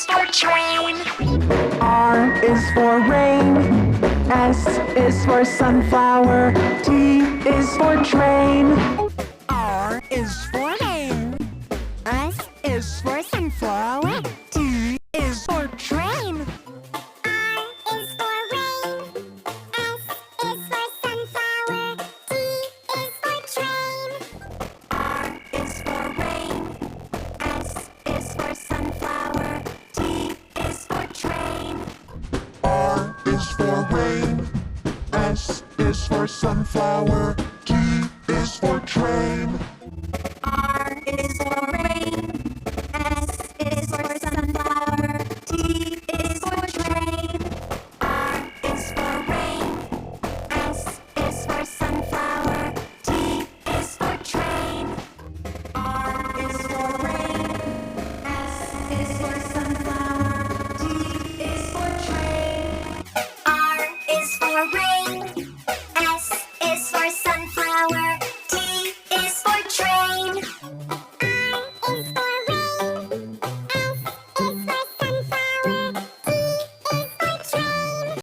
is for train. R is for rain. S is for sunflower. T is for train. R is for rain. S is for sunflower. T is for train. R is for rain. S is for sunflower. T is for train. R is for rain. S is for sunflower. T is for train. R is for rain. S is for sunflower.